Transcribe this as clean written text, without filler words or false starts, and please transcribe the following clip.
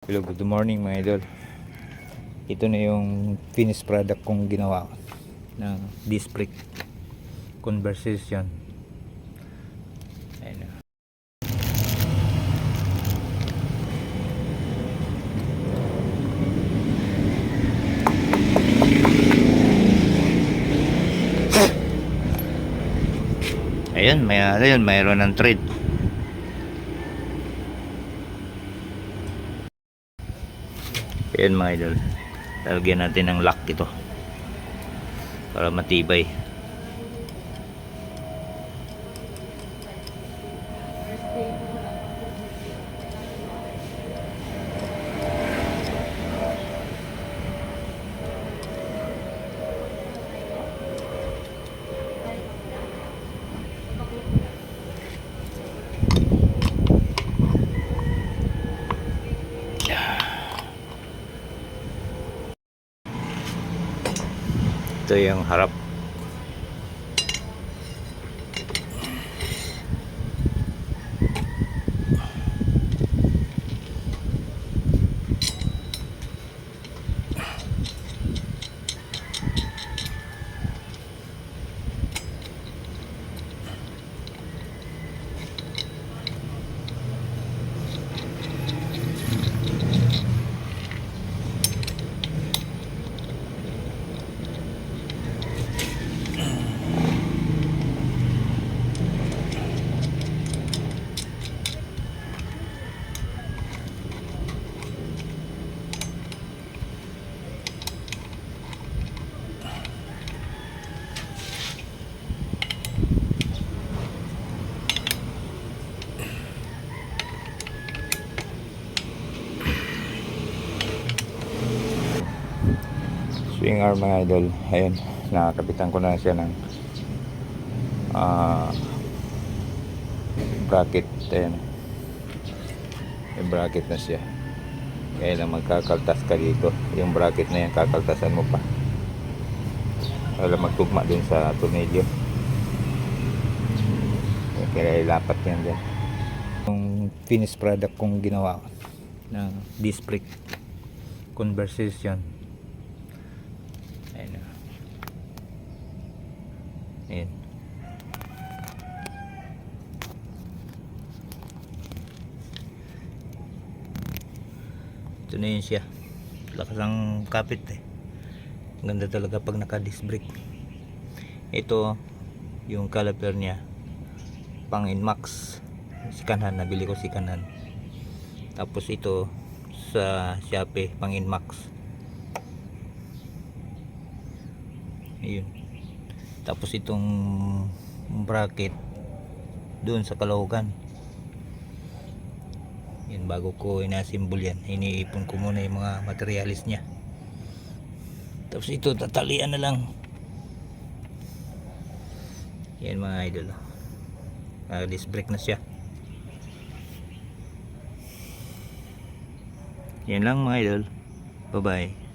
Hello, good morning mga idol. Ito na yung finished product kong ginawa na disc brake conversion. Ayun na. Ayun, mayroon ng thread. Ayan mga idol, lalagyan natin ng lock ito para matibay. Ito yung harap. Swing arm mga idol. Ayun, nakakapitan ko na siya ng bracket. Ayun, may bracket na siya. Kaya lang magkakaltas ka dito. Yung bracket na yan, kakaltasan mo pa wala magtugma dun sa tornilyo. Kaya ilapat yan dyan. Yung finished product kong ginawa na disc brake conversion. Ayun. Ayun. Ito na yun siya. Lakas ng kapit eh. Ganda talaga pag naka disc brake. Ito yung caliper niya pang Inmax. Sikanhan, nabili ko sikanhan. Tapos ito sa Shopee pang Inmax. Ayun. Tapos itong bracket doon sa Caloocan. Yan, bago ko inasimbol yan, iniipon ko muna yung mga materialis niya. Tapos ito tatalian na lang. Yan mga idol, disc brake na siya. Yan lang mga idol, bye bye.